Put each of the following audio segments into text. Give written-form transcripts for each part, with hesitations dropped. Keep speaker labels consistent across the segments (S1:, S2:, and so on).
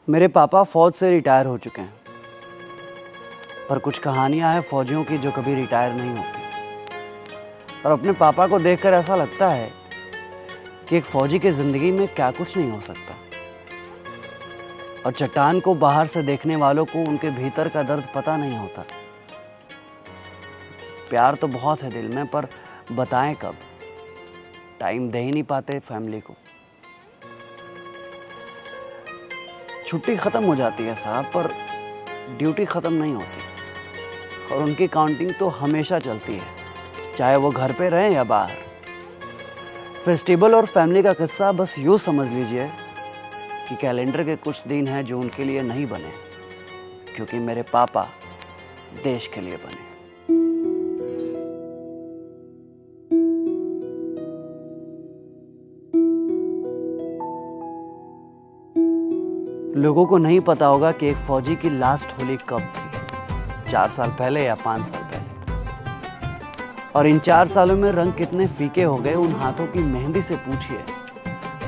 S1: मेरे पापा फौज से रिटायर हो चुके हैं, पर कुछ कहानियां हैं फौजियों की जो कभी रिटायर नहीं होती। और अपने पापा को देखकर ऐसा लगता है कि एक फौजी की ज़िंदगी में क्या कुछ नहीं हो सकता। और चट्टान को बाहर से देखने वालों को उनके भीतर का दर्द पता नहीं होता। प्यार तो बहुत है दिल में, पर बताएं कब, टाइम दे ही नहीं पाते फैमिली को। छुट्टी ख़त्म हो जाती है साहब, पर ड्यूटी ख़त्म नहीं होती। और उनकी काउंटिंग तो हमेशा चलती है, चाहे वो घर पे रहें या बाहर। फेस्टिवल और फैमिली का किस्सा बस यूँ समझ लीजिए कि कैलेंडर के कुछ दिन हैं जो उनके लिए नहीं बने, क्योंकि मेरे पापा देश के लिए बने। लोगों को नहीं पता होगा कि एक फौजी की लास्ट होली कब थी, 4 साल पहले या 5 साल पहले। और इन 4 सालों में रंग कितने फीके हो गए उन हाथों की मेहंदी से पूछिए,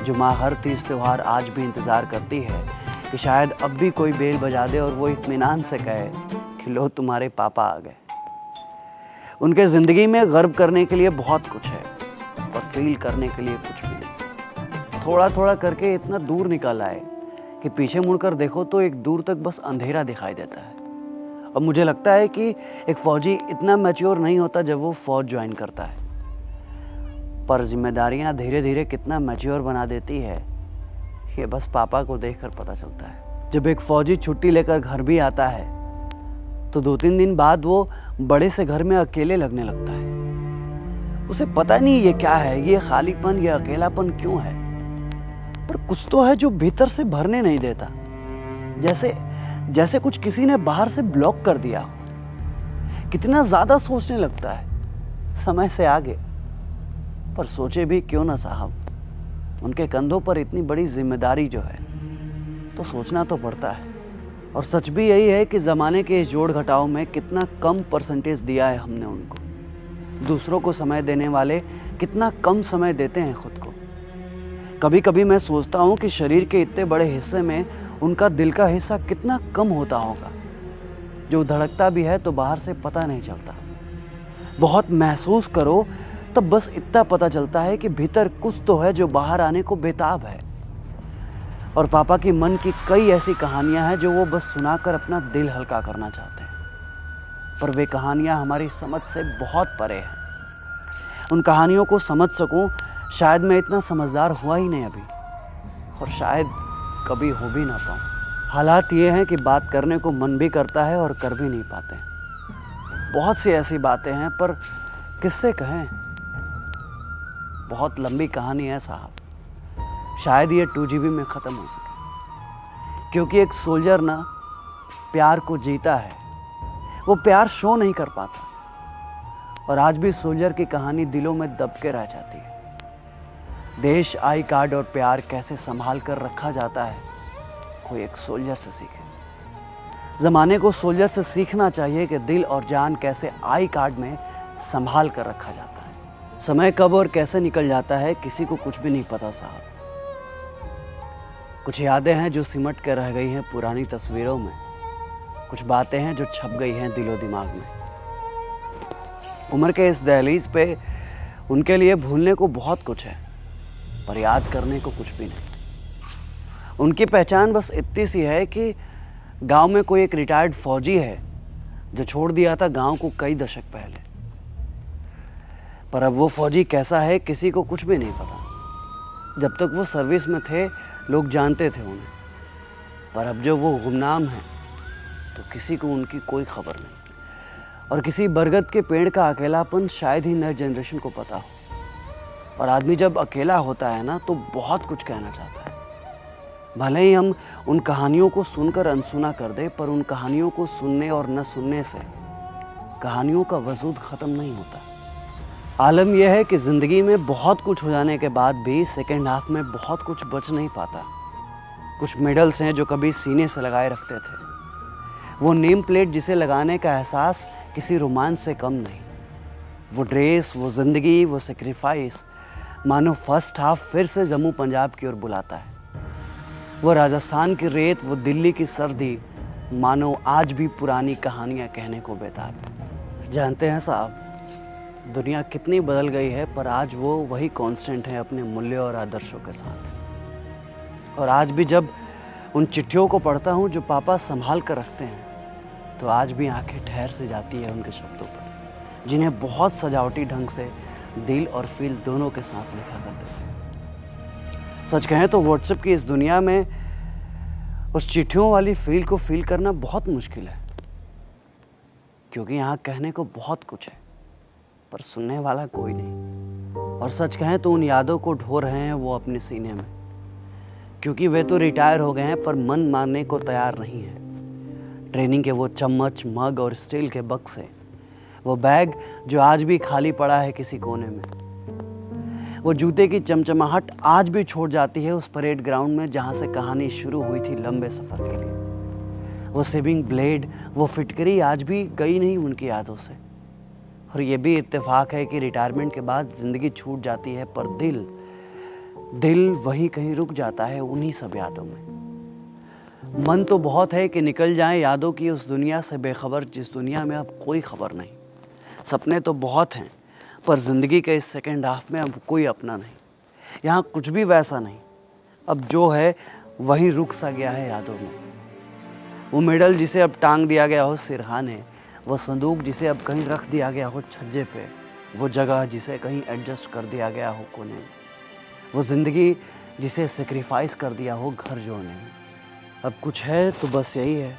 S1: जो माँ हर तीज त्योहार आज भी इंतज़ार करती है कि शायद अब भी कोई बेल बजा दे और वो इत्मीनान से कहे कि लो तुम्हारे पापा आ गए। उनके ज़िंदगी में गर्व करने के लिए बहुत कुछ है, और फील करने के लिए कुछ भी नहीं। थोड़ा थोड़ा करके इतना दूर निकल आए कि पीछे मुड़कर देखो तो एक दूर तक बस अंधेरा दिखाई देता है। और मुझे लगता है कि एक फ़ौजी इतना मैच्योर नहीं होता जब वो फ़ौज ज्वाइन करता है, पर जिम्मेदारियां धीरे धीरे कितना मैच्योर बना देती है ये बस पापा को देखकर पता चलता है। जब एक फ़ौजी छुट्टी लेकर घर भी आता है तो 2-3 दिन बाद वो बड़े से घर में अकेले लगने लगता है। उसे पता नहीं ये क्या है, ये खालीपन, ये अकेलापन क्यों है, पर कुछ तो है जो भीतर से भरने नहीं देता। जैसे कुछ किसी ने बाहर से ब्लॉक कर दिया हो। कितना ज़्यादा सोचने लगता है समय से आगे, पर सोचे भी क्यों ना साहब, उनके कंधों पर इतनी बड़ी जिम्मेदारी जो है तो सोचना तो पड़ता है। और सच भी यही है कि ज़माने के इस जोड़ घटाव में कितना कम परसेंटेज दिया है हमने उनको। दूसरों को समय देने वाले कितना कम समय देते हैं खुद को। कभी कभी मैं सोचता हूँ कि शरीर के इतने बड़े हिस्से में उनका दिल का हिस्सा कितना कम होता होगा, जो धड़कता भी है तो बाहर से पता नहीं चलता। बहुत महसूस करो तब बस इतना पता चलता है कि भीतर कुछ तो है जो बाहर आने को बेताब है। और पापा की मन की कई ऐसी कहानियाँ हैं जो वो बस सुनाकर अपना दिल हल्का करना चाहते हैं, पर वे कहानियाँ हमारी समझ से बहुत परे हैं। उन कहानियों को समझ सकूं, शायद मैं इतना समझदार हुआ ही नहीं अभी, और शायद कभी हो भी ना पाऊँ। हालात ये हैं कि बात करने को मन भी करता है और कर भी नहीं पाते। बहुत सी ऐसी बातें हैं, पर किससे कहें। बहुत लंबी कहानी है साहब, शायद ये 2 GB में ख़त्म हो सके। क्योंकि एक सोल्जर ना प्यार को जीता है, वो प्यार शो नहीं कर पाता। और आज भी सोल्जर की कहानी दिलों में दब के रह जाती है। देश, आई कार्ड और प्यार कैसे संभाल कर रखा जाता है, कोई एक सोल्जर से सीखे। ज़माने को सोल्जर से सीखना चाहिए कि दिल और जान कैसे आई कार्ड में संभाल कर रखा जाता है। समय कब और कैसे निकल जाता है किसी को कुछ भी नहीं पता साहब। कुछ यादें हैं जो सिमट के रह गई हैं पुरानी तस्वीरों में, कुछ बातें हैं जो छप गई हैं दिलो दिमाग में। उम्र के इस दहलीज पे उनके लिए भूलने को बहुत कुछ है, पर याद करने को कुछ भी नहीं। उनकी पहचान बस इतनी सी है कि गांव में कोई एक रिटायर्ड फौजी है जो छोड़ दिया था गांव को कई दशक पहले। पर अब वो फौजी कैसा है किसी को कुछ भी नहीं पता। जब तक वो सर्विस में थे लोग जानते थे उन्हें, पर अब जो वो गुमनाम है तो किसी को उनकी कोई खबर नहीं। और किसी बरगद के पेड़ का अकेलापन शायद ही नई जनरेशन को पता हो। और आदमी जब अकेला होता है ना तो बहुत कुछ कहना चाहता है। भले ही हम उन कहानियों को सुनकर अनसुना कर दे, पर उन कहानियों को सुनने और न सुनने से कहानियों का वजूद ख़त्म नहीं होता। आलम यह है कि ज़िंदगी में बहुत कुछ हो जाने के बाद भी सेकेंड हाफ में बहुत कुछ बच नहीं पाता। कुछ मेडल्स हैं जो कभी सीने से लगाए रखते थे, वो नेम प्लेट जिसे लगाने का एहसास किसी रोमांच से कम नहीं। वो ड्रेस, वो ज़िंदगी, वो सेक्रीफाइस, मानो फर्स्ट हाफ फिर से जम्मू पंजाब की ओर बुलाता है। वो राजस्थान की रेत, वो दिल्ली की सर्दी, मानो आज भी पुरानी कहानियां कहने को बेताब है। जानते हैं साहब, दुनिया कितनी बदल गई है, पर आज वो वही कांस्टेंट है अपने मूल्यों और आदर्शों के साथ। और आज भी जब उन चिट्ठियों को पढ़ता हूँ जो पापा संभाल कर रखते हैं, तो आज भी आंखें ठहर से जाती है उनके शब्दों पर, जिन्हें बहुत सजावटी ढंग से दिल और फील दोनों के साथ लिखा करते थे। सच कहें तो व्हाट्सएप की इस दुनिया में उस चिट्ठियों वाली फील को फील करना बहुत मुश्किल है, क्योंकि यहाँ कहने को बहुत कुछ है पर सुनने वाला कोई नहीं। और सच कहें तो उन यादों को ढो रहे हैं वो अपने सीने में, क्योंकि वे तो रिटायर हो गए हैं पर मन मानने को तैयार नहीं है। ट्रेनिंग के वो चम्मच, मग और स्टील के बक्से, वो बैग जो आज भी खाली पड़ा है किसी कोने में, वो जूते की चमचमाहट आज भी छोड़ जाती है उस परेड ग्राउंड में जहाँ से कहानी शुरू हुई थी लंबे सफ़र के लिए। वो सेविंग ब्लेड, वो फिटकरी आज भी गई नहीं उनकी यादों से। और ये भी इत्तेफाक है कि रिटायरमेंट के बाद ज़िंदगी छूट जाती है, पर दिल वहीं कहीं रुक जाता है उन्हीं सब यादों में। मन तो बहुत है कि निकल जाएं यादों की उस दुनिया से बेखबर, जिस दुनिया में अब कोई खबर नहीं। सपने तो बहुत हैं, पर ज़िंदगी के इस सेकंड हाफ में अब कोई अपना नहीं। यहाँ कुछ भी वैसा नहीं, अब जो है वही रुक सा गया है यादों में। वो मेडल जिसे अब टांग दिया गया हो सिरहाने, वो संदूक जिसे अब कहीं रख दिया गया हो छज्जे पे, वो जगह जिसे कहीं एडजस्ट कर दिया गया हो कोने में, वो ज़िंदगी जिसे सेक्रीफाइस कर दिया हो घर जोड़ने में। अब कुछ है तो बस यही है,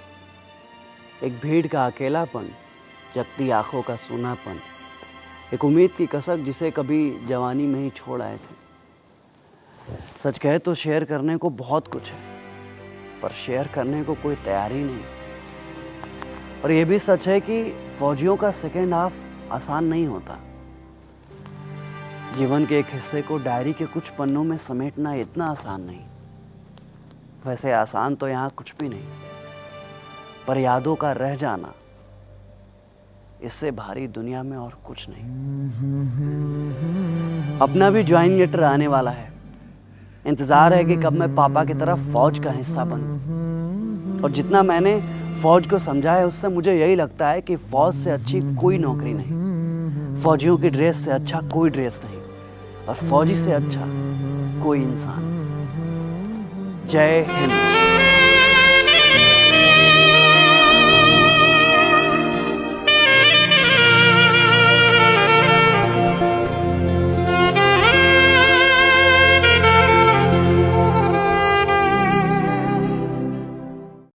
S1: एक भीड़ का अकेलापन, जगती आँखों का सूनापन, एक उम्मीद की कसक जिसे कभी जवानी में ही छोड़ आए थे। सच कहे तो शेयर करने को बहुत कुछ है, पर शेयर करने को कोई तैयार ही नहीं। और ये भी सच है कि फौजियों का सेकेंड हाफ आसान नहीं होता। जीवन के एक हिस्से को डायरी के कुछ पन्नों में समेटना इतना आसान नहीं। वैसे आसान तो यहाँ कुछ भी नहीं, पर यादों का रह जाना, इससे भारी दुनिया में और कुछ नहीं। अपना भी ज्वाइनिंग लेटर आने वाला है। इंतजार है कि कब मैं पापा की तरफ फौज का हिस्सा बनूं। और जितना मैंने फौज को समझा है, उससे मुझे यही लगता है कि फौज से अच्छी कोई नौकरी नहीं, फौजियों की ड्रेस से अच्छा कोई ड्रेस नहीं, और फौजी से अच्छा कोई इंसान। जय हिंद।